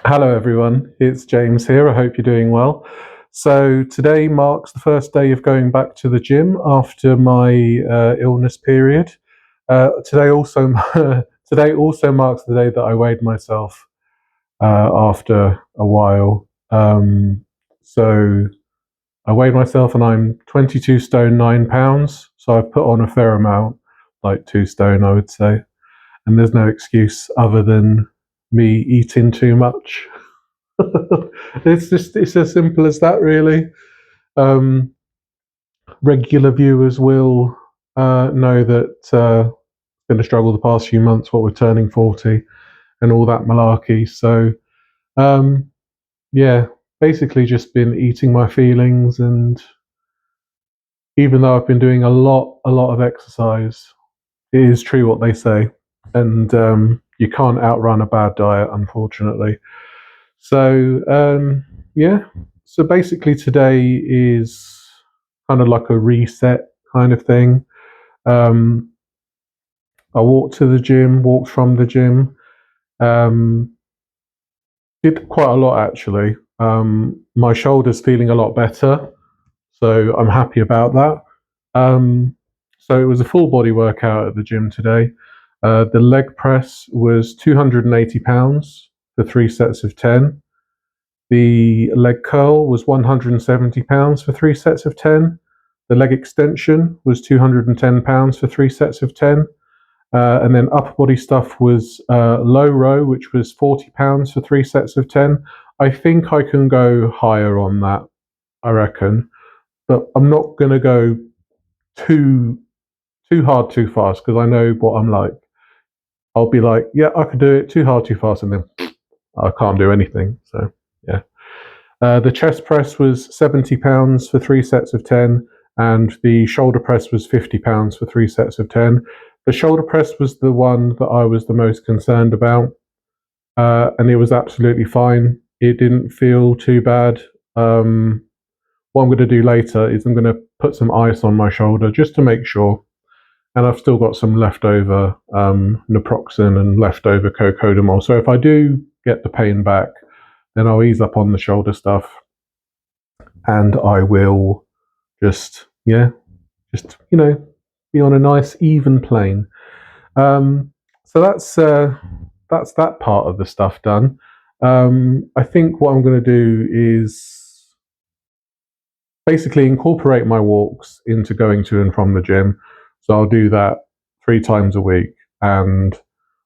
Hello, everyone. It's James here. I hope you're doing well. So, today marks the first day of going back to the gym after my illness period. Today also today also marks the day that I weighed myself after a while. So, I weighed myself and I'm 22 stone 9 pounds. So, I've put on a fair amount, like 2 stone, I would say. And there's no excuse other than me eating too much. It's as simple as that, really. Um, Regular viewers will know that been a struggle the past few months. What we're turning 40 and all that malarkey. So um, yeah, basically just been eating my feelings, and even though I've been doing a lot of exercise, it is true what they say, and you can't outrun a bad diet, unfortunately. So yeah, so basically today is kind of like a reset kind of thing. Um, I walked to the gym, walked from the gym, um, did quite a lot actually. My shoulder's feeling a lot better, so I'm happy about that. Um, so it was a full body workout at the gym today. The leg press was 280 pounds for 3 sets of 10. The leg curl was 170 pounds for 3 sets of 10. The leg extension was 210 pounds for 3 sets of 10. And then upper body stuff was low row, which was 40 pounds for 3 sets of 10. I think I can go higher on that, I reckon, but I'm not going to go too too hard too fast because I know what I'm like. I'll be like, yeah, I could do it too hard too fast, and then I can't do anything. So yeah. The chest press was 70 pounds for 3 sets of 10, and the shoulder press was 50 pounds for 3 sets of 10. The shoulder press was the one that I was the most concerned about, and it was absolutely fine. It didn't feel too bad. What I'm going to do later is I'm going to put some ice on my shoulder just to make sure. And I've still got some leftover naproxen and leftover cocodamol. So if I do get the pain back, then I'll ease up on the shoulder stuff, and I will just be on a nice even plane. So that's that part of the stuff done. I think what I'm going to do is basically incorporate my walks into going to and from the gym. So I'll do that 3 times a week, and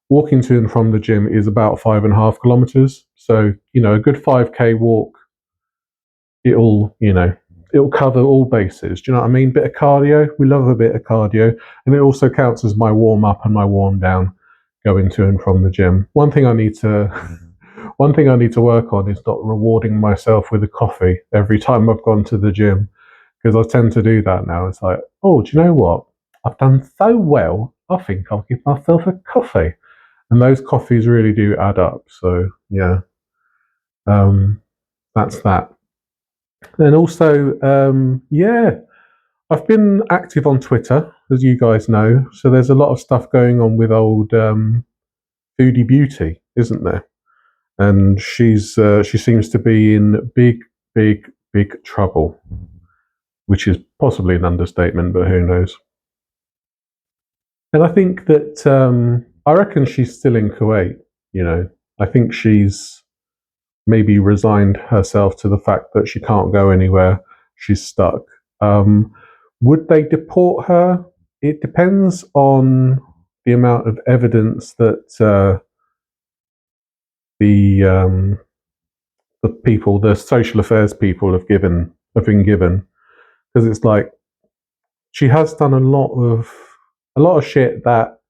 walking to and from the gym is about 5.5 kilometers. So a good 5k walk, it'll cover all bases. Do you know what I mean? Bit of cardio. We love a bit of cardio, and it also counts as my warm up and my warm down going to and from the gym. One thing I need to work on is not rewarding myself with a coffee every time I've gone to the gym, because I tend to do that now. It's like, oh, do you know what? I've done so well. I think I'll give myself a coffee, and those coffees really do add up. So yeah, that's that. And also, yeah, I've been active on Twitter, as you guys know. So there's a lot of stuff going on with old Foodie Beauty, isn't there? And she seems to be in big trouble, which is possibly an understatement, but who knows? And I think that I reckon she's still in Kuwait. I think she's maybe resigned herself to the fact that she can't go anywhere. She's stuck. Um, would they deport her? It depends on the amount of evidence that the the social affairs people have been given, because it's like she has done a lot of shit that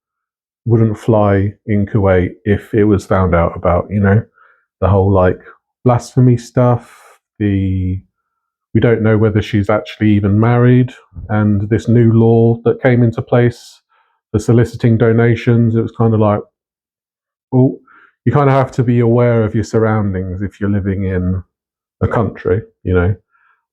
wouldn't fly in Kuwait if it was found out about. The whole like blasphemy stuff. We don't know whether she's actually even married, and this new law that came into place, the soliciting donations. It was kind of like, well, you kind of have to be aware of your surroundings if you're living in a country.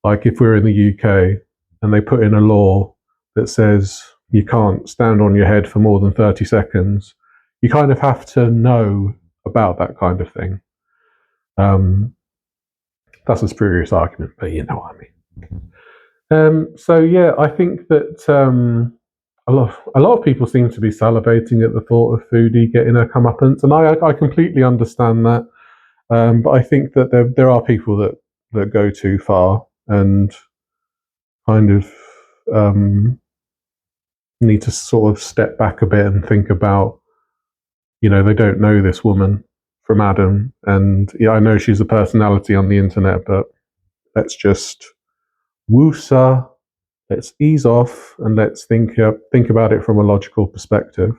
Like if we're in the UK and they put in a law that says you can't stand on your head for more than 30 seconds, you kind of have to know about that kind of thing. That's a spurious argument, but you know what I mean. So yeah, I think that a lot of people seem to be salivating at the thought of Foodie getting her comeuppance, and I completely understand that. But I think that there are people that go too far and kind of need to sort of step back a bit and think about, they don't know this woman from Adam, and yeah, I know she's a personality on the internet, but let's just woosa. Let's ease off and let's think about it from a logical perspective.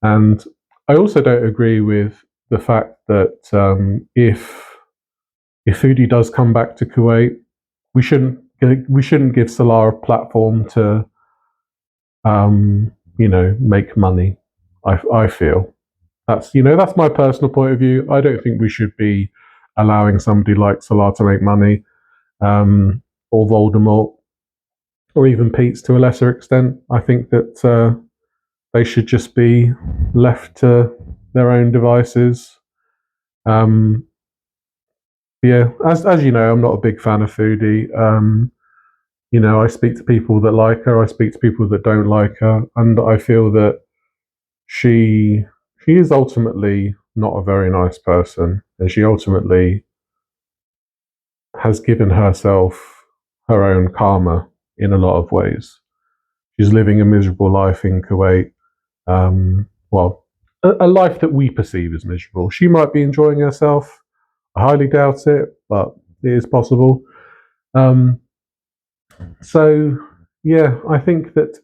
And I also don't agree with the fact that if Foodie does come back to Kuwait, we shouldn't give Salah a platform to make money. I feel that's my personal point of view. I don't think we should be allowing somebody like Salah to make money, or Voldemort, or even Pete's to a lesser extent. I think that they should just be left to their own devices. Yeah, as you know, I'm not a big fan of Foodie. I speak to people that like her. I speak to people that don't like her, and I feel that she she is ultimately not a very nice person, and she ultimately has given herself her own karma in a lot of ways. She's living a miserable life in Kuwait. Well, a life that we perceive as miserable. She might be enjoying herself. I highly doubt it, but it is possible. Um, so yeah, I think that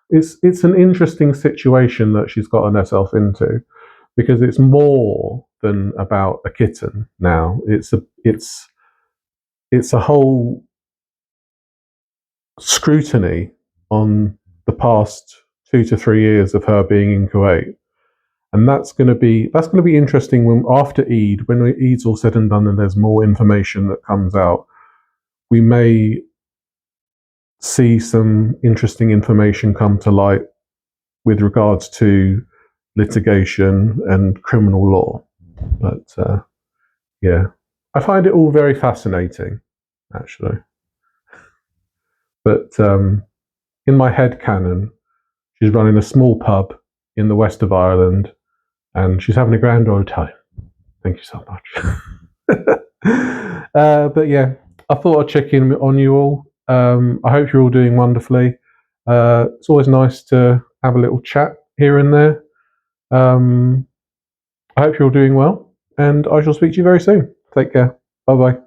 it's an interesting situation that she's gotten herself into, because it's more than about a kitten now. It's a whole scrutiny on the past 2 to 3 years of her being in Kuwait, and that's going to be interesting when after Eid, when Eid's all said and done, and there's more information that comes out, we may see some interesting information come to light with regards to litigation and criminal law. But yeah, I find it all very fascinating, actually. But in my head canon, she's running a small pub in the west of Ireland, and she's having a grand old time. Thank you so much. But yeah, I thought I'd check in on you all. I hope you're all doing wonderfully. It's always nice to have a little chat here and there. I hope you're all doing well, and I shall speak to you very soon. Take care. Bye bye.